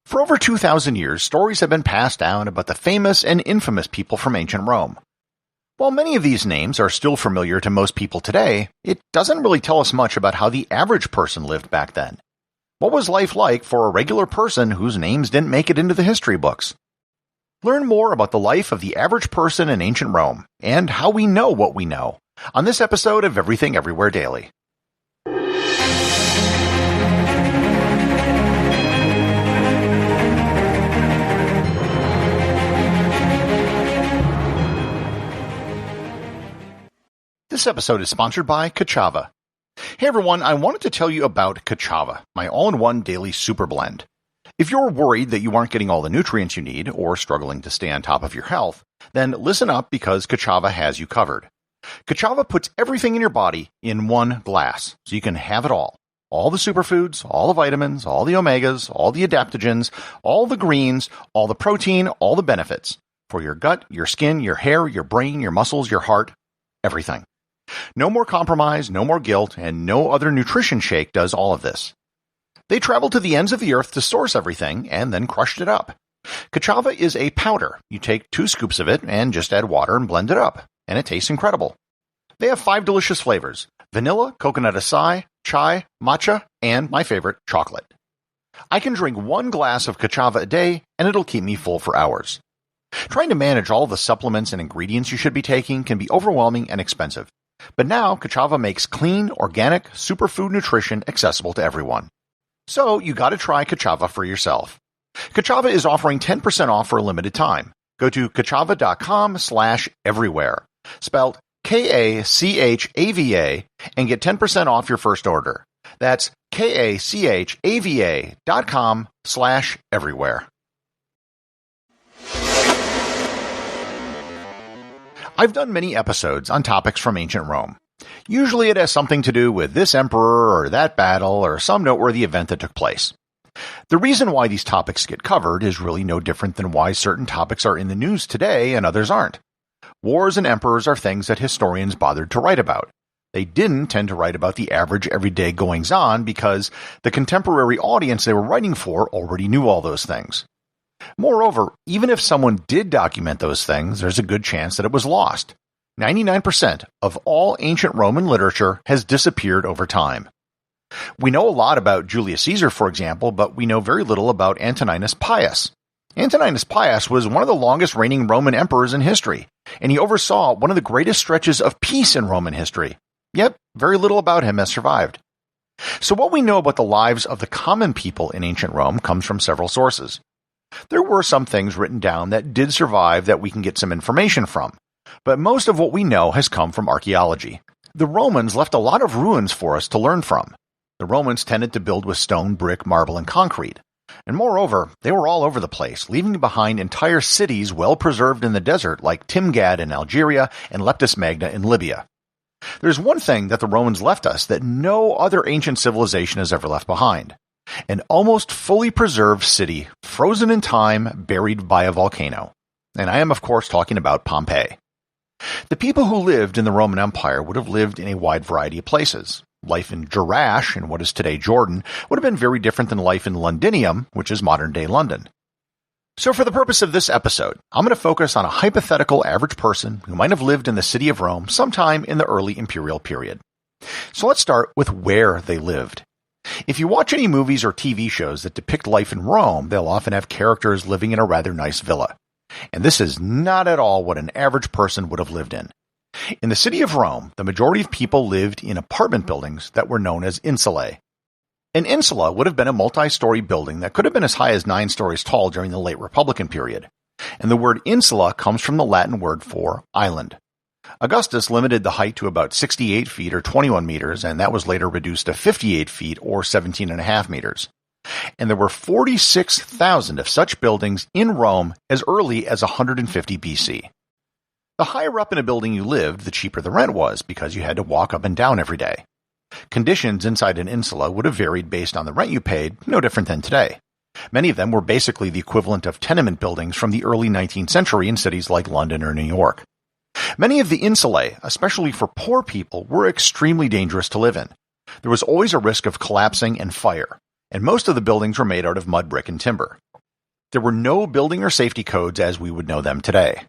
For over 2,000 years, stories have been passed down about the famous and infamous people from ancient Rome. While many of these names are still familiar to most people today, it doesn't really tell us much about how the average person lived back then. What was life like for a regular person whose names didn't make it into the history books? Learn more about the life of the average person in ancient Rome, and how we know what we know, on this episode of Everything Everywhere Daily. This episode is sponsored by Kachava. Hey everyone, I wanted to tell you about Kachava, my all-in-one daily super blend. If you're worried that you aren't getting all the nutrients you need or struggling to stay on top of your health, then listen up because Kachava has you covered. Kachava puts everything in your body in one glass, so you can have it all. All the superfoods, all the vitamins, all the omegas, all the adaptogens, all the greens, all the protein, all the benefits. For your gut, your skin, your hair, your brain, your muscles, your heart, everything. No more compromise, no more guilt, and no other nutrition shake does all of this. They traveled to the ends of the earth to source everything and then crushed it up. Kachava is a powder. You take 2 scoops of it and just add water and blend it up, and it tastes incredible. They have 5 delicious flavors: vanilla, coconut acai, chai, matcha, and my favorite, chocolate. I can drink 1 glass of Kachava a day, and it'll keep me full for hours. Trying to manage all the supplements and ingredients you should be taking can be overwhelming and expensive. But now, Kachava makes clean, organic, superfood nutrition accessible to everyone. So, you gotta try Kachava for yourself. Kachava is offering 10% off for a limited time. Go to kachava.com/everywhere, spelled Kachava, and get 10% off your first order. That's kachava.com/everywhere. I've done many episodes on topics from ancient Rome. Usually it has something to do with this emperor or that battle or some noteworthy event that took place. The reason why these topics get covered is really no different than why certain topics are in the news today and others aren't. Wars and emperors are things that historians bothered to write about. They didn't tend to write about the average everyday goings-on because the contemporary audience they were writing for already knew all those things. Moreover, even if someone did document those things, there's a good chance that it was lost. 99% of all ancient Roman literature has disappeared over time. We know a lot about Julius Caesar, for example, but we know very little about Antoninus Pius. Antoninus Pius was one of the longest reigning Roman emperors in history, and he oversaw one of the greatest stretches of peace in Roman history. Yet, very little about him has survived. So what we know about the lives of the common people in ancient Rome comes from several sources. There were some things written down that did survive that we can get some information from, but most of what we know has come from archaeology. The Romans left a lot of ruins for us to learn from. The Romans tended to build with stone, brick, marble, and concrete. And moreover, they were all over the place, leaving behind entire cities well preserved in the desert like Timgad in Algeria and Leptis Magna in Libya. There's one thing that the Romans left us that no other ancient civilization has ever left behind. An almost fully preserved city, frozen in time, buried by a volcano. And I am, of course, talking about Pompeii. The people who lived in the Roman Empire would have lived in a wide variety of places. Life in Jerash, in what is today Jordan, would have been very different than life in Londinium, which is modern-day London. So for the purpose of this episode, I'm going to focus on a hypothetical average person who might have lived in the city of Rome sometime in the early imperial period. So let's start with where they lived. If you watch any movies or TV shows that depict life in Rome, they'll often have characters living in a rather nice villa. And this is not at all what an average person would have lived in. In the city of Rome, the majority of people lived in apartment buildings that were known as insulae. An insula would have been a multi-story building that could have been as high as 9 stories tall during the late Republican period. And the word insula comes from the Latin word for island. Augustus limited the height to about 68 feet or 21 meters, and that was later reduced to 58 feet or 17.5 meters. And there were 46,000 of such buildings in Rome as early as 150 BC. The higher up in a building you lived, the cheaper the rent was because you had to walk up and down every day. Conditions inside an insula would have varied based on the rent you paid, no different than today. Many of them were basically the equivalent of tenement buildings from the early 19th century in cities like London or New York. Many of the insulae, especially for poor people, were extremely dangerous to live in. There was always a risk of collapsing and fire, and most of the buildings were made out of mud, brick, and timber. There were no building or safety codes as we would know them today.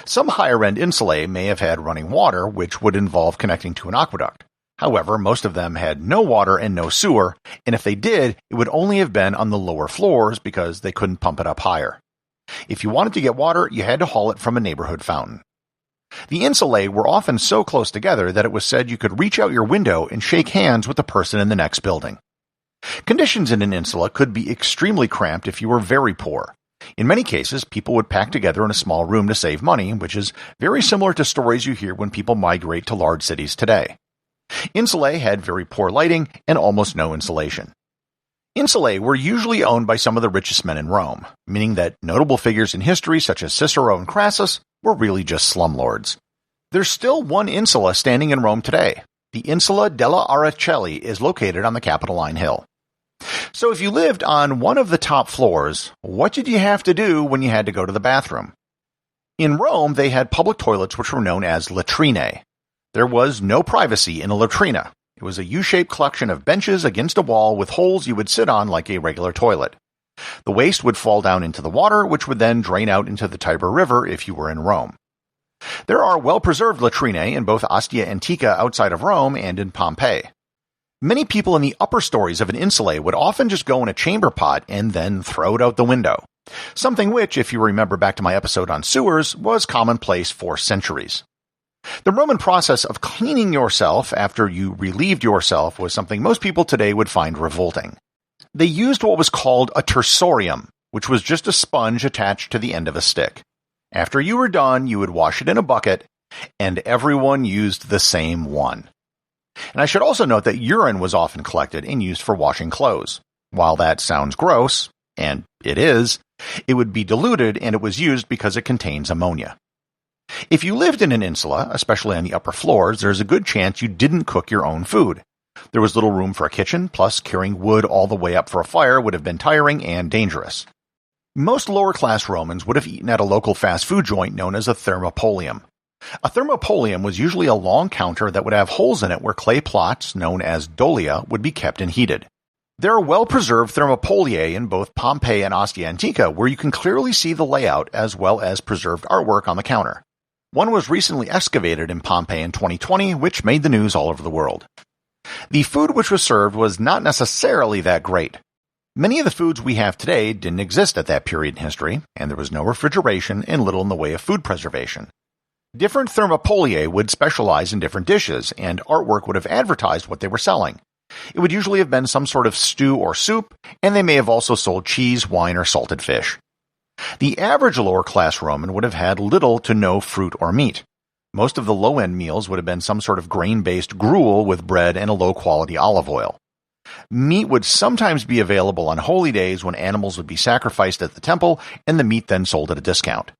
Some higher-end insulae may have had running water, which would involve connecting to an aqueduct. However, most of them had no water and no sewer, and if they did, it would only have been on the lower floors because they couldn't pump it up higher. If you wanted to get water, you had to haul it from a neighborhood fountain. The insulae were often so close together that it was said you could reach out your window and shake hands with the person in the next building. Conditions in an insula could be extremely cramped if you were very poor. In many cases, people would pack together in a small room to save money, which is very similar to stories you hear when people migrate to large cities today. Insulae had very poor lighting and almost no insulation. Insulae were usually owned by some of the richest men in Rome, meaning that notable figures in history such as Cicero and Crassus were really just slumlords. There's still one insula standing in Rome today. The Insula della Araceli is located on the Capitoline Hill. So if you lived on one of the top floors, what did you have to do when you had to go to the bathroom? In Rome, they had public toilets which were known as latrinae. There was no privacy in a latrina. It was a U-shaped collection of benches against a wall with holes you would sit on like a regular toilet. The waste would fall down into the water, which would then drain out into the Tiber River if you were in Rome. There are well-preserved latrinae in both Ostia Antica outside of Rome and in Pompeii. Many people in the upper stories of an insulae would often just go in a chamber pot and then throw it out the window. Something which, if you remember back to my episode on sewers, was commonplace for centuries. The Roman process of cleaning yourself after you relieved yourself was something most people today would find revolting. They used what was called a tersorium, which was just a sponge attached to the end of a stick. After you were done, you would wash it in a bucket, and everyone used the same one. And I should also note that urine was often collected and used for washing clothes. While that sounds gross, and it is, it would be diluted and it was used because it contains ammonia. If you lived in an insula, especially on the upper floors, there's a good chance you didn't cook your own food. There was little room for a kitchen, plus carrying wood all the way up for a fire would have been tiring and dangerous. Most lower-class Romans would have eaten at a local fast food joint known as a Thermopolium. A Thermopolium was usually a long counter that would have holes in it where clay plots, known as dolia, would be kept and heated. There are well-preserved Thermopoliae in both Pompeii and Ostia Antica where you can clearly see the layout as well as preserved artwork on the counter. One was recently excavated in Pompeii in 2020, which made the news all over the world. The food which was served was not necessarily that great. Many of the foods we have today didn't exist at that period in history, and there was no refrigeration and little in the way of food preservation. Different Thermopoliae would specialize in different dishes, and artwork would have advertised what they were selling. It would usually have been some sort of stew or soup, and they may have also sold cheese, wine, or salted fish. The average lower-class Roman would have had little to no fruit or meat. Most of the low-end meals would have been some sort of grain-based gruel with bread and a low-quality olive oil. Meat would sometimes be available on holy days when animals would be sacrificed at the temple, and the meat then sold at a discount.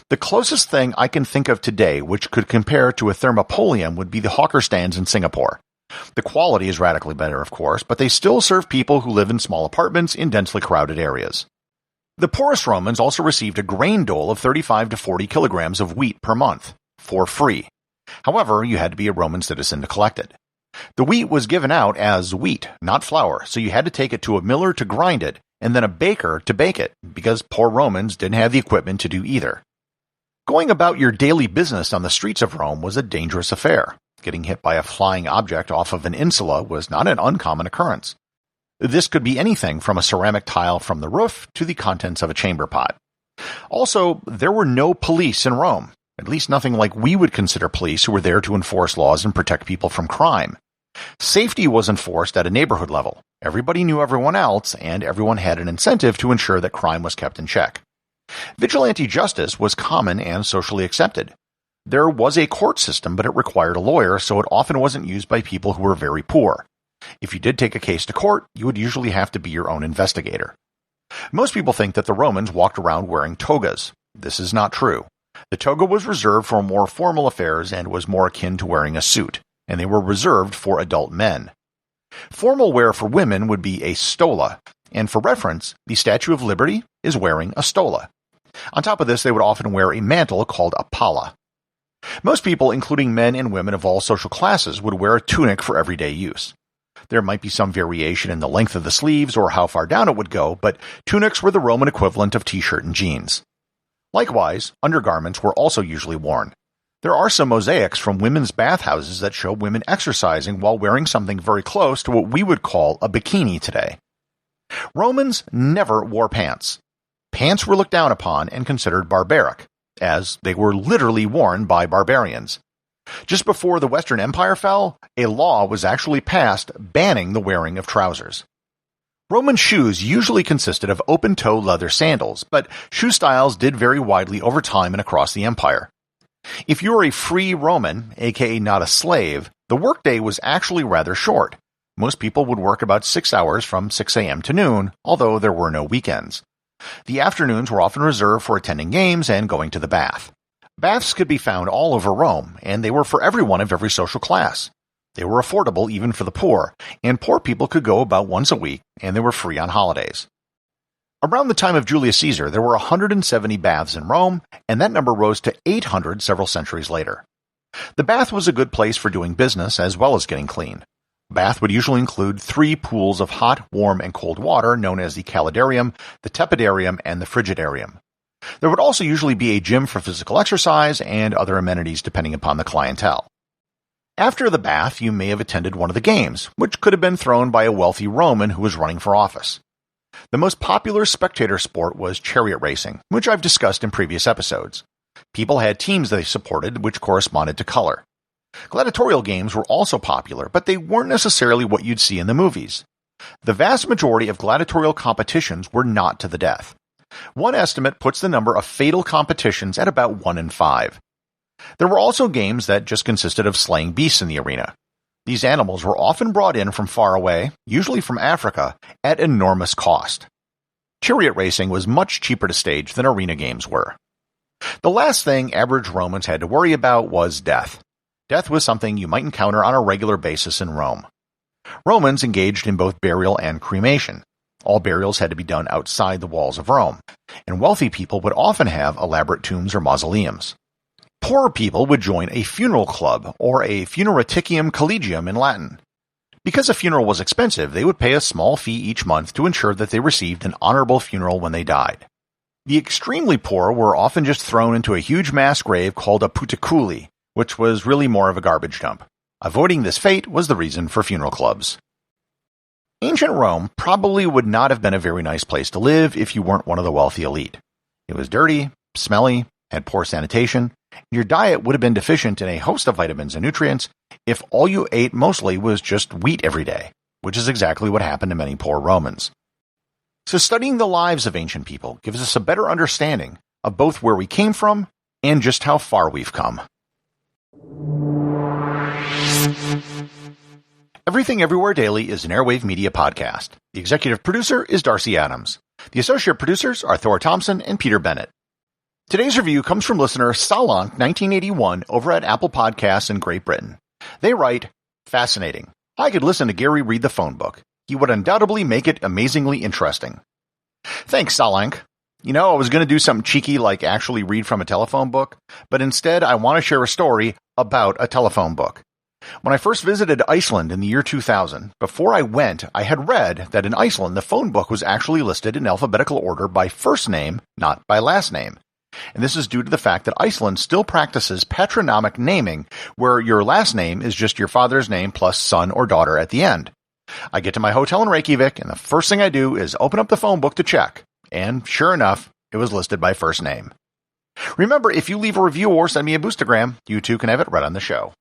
The closest thing I can think of today which could compare to a Thermopolium would be the hawker stands in Singapore. The quality is radically better, of course, but they still serve people who live in small apartments in densely crowded areas. The poorest Romans also received a grain dole of 35 to 40 kilograms of wheat per month, for free. However, you had to be a Roman citizen to collect it. The wheat was given out as wheat, not flour, so you had to take it to a miller to grind it, and then a baker to bake it, because poor Romans didn't have the equipment to do either. Going about your daily business on the streets of Rome was a dangerous affair. Getting hit by a flying object off of an insula was not an uncommon occurrence. This could be anything from a ceramic tile from the roof to the contents of a chamber pot. Also, there were no police in Rome, at least nothing like we would consider police who were there to enforce laws and protect people from crime. Safety was enforced at a neighborhood level. Everybody knew everyone else, and everyone had an incentive to ensure that crime was kept in check. Vigilante justice was common and socially accepted. There was a court system, but it required a lawyer, so it often wasn't used by people who were very poor. If you did take a case to court, you would usually have to be your own investigator. Most people think that the Romans walked around wearing togas. This is not true. The toga was reserved for more formal affairs and was more akin to wearing a suit, and they were reserved for adult men. Formal wear for women would be a stola, and for reference, the Statue of Liberty is wearing a stola. On top of this, they would often wear a mantle called a palla. Most people, including men and women of all social classes, would wear a tunic for everyday use. There might be some variation in the length of the sleeves or how far down it would go, but tunics were the Roman equivalent of t-shirt and jeans. Likewise, undergarments were also usually worn. There are some mosaics from women's bathhouses that show women exercising while wearing something very close to what we would call a bikini today. Romans never wore pants. Pants were looked down upon and considered barbaric, as they were literally worn by barbarians. Just before the Western Empire fell, a law was actually passed banning the wearing of trousers. Roman shoes usually consisted of open-toe leather sandals, but shoe styles did vary widely over time and across the empire. If you were a free Roman, aka not a slave, the workday was actually rather short. Most people would work about 6 hours from 6 a.m. to noon, although there were no weekends. The afternoons were often reserved for attending games and going to the bath. Baths could be found all over Rome, and they were for everyone of every social class. They were affordable even for the poor, and poor people could go about once a week, and they were free on holidays. Around the time of Julius Caesar, there were 170 baths in Rome, and that number rose to 800 several centuries later. The bath was a good place for doing business as well as getting clean. A bath would usually include 3 pools of hot, warm, and cold water known as the Calidarium, the Tepidarium, and the Frigidarium. There would also usually be a gym for physical exercise and other amenities depending upon the clientele. After the bath, you may have attended one of the games, which could have been thrown by a wealthy Roman who was running for office. The most popular spectator sport was chariot racing, which I've discussed in previous episodes. People had teams they supported which corresponded to color. Gladiatorial games were also popular, but they weren't necessarily what you'd see in the movies. The vast majority of gladiatorial competitions were not to the death. One estimate puts the number of fatal competitions at about 1 in 5. There were also games that just consisted of slaying beasts in the arena. These animals were often brought in from far away, usually from Africa, at enormous cost. Chariot racing was much cheaper to stage than arena games were. The last thing average Romans had to worry about was death. Death was something you might encounter on a regular basis in Rome. Romans engaged in both burial and cremation. All burials had to be done outside the walls of Rome, and wealthy people would often have elaborate tombs or mausoleums. Poorer people would join a funeral club, or a funeraticum collegium in Latin. Because a funeral was expensive, they would pay a small fee each month to ensure that they received an honorable funeral when they died. The extremely poor were often just thrown into a huge mass grave called a puticuli, which was really more of a garbage dump. Avoiding this fate was the reason for funeral clubs. Ancient Rome probably would not have been a very nice place to live if you weren't one of the wealthy elite. It was dirty, smelly, had poor sanitation, and your diet would have been deficient in a host of vitamins and nutrients if all you ate mostly was just wheat every day, which is exactly what happened to many poor Romans. So studying the lives of ancient people gives us a better understanding of both where we came from and just how far we've come. Everything Everywhere Daily is an Airwave Media podcast. The executive producer is Darcy Adams. The associate producers are Thor, Thomsen, and Peter Bennett. Today's review comes from listener Salank1981 over at Apple Podcasts in Great Britain. They write, "Fascinating. I could listen to Gary read the phone book. He would undoubtedly make it amazingly interesting." Thanks, Salank. I was going to do something cheeky like actually read from a telephone book, but instead I want to share a story about a telephone book. When I first visited Iceland in the year 2000, before I went, I had read that in Iceland the phone book was actually listed in alphabetical order by first name, not by last name. And this is due to the fact that Iceland still practices patronymic naming, where your last name is just your father's name plus son or daughter at the end. I get to my hotel in Reykjavik, and the first thing I do is open up the phone book to check. And sure enough, it was listed by first name. Remember, if you leave a review or send me a boostagram, you too can have it read on the show.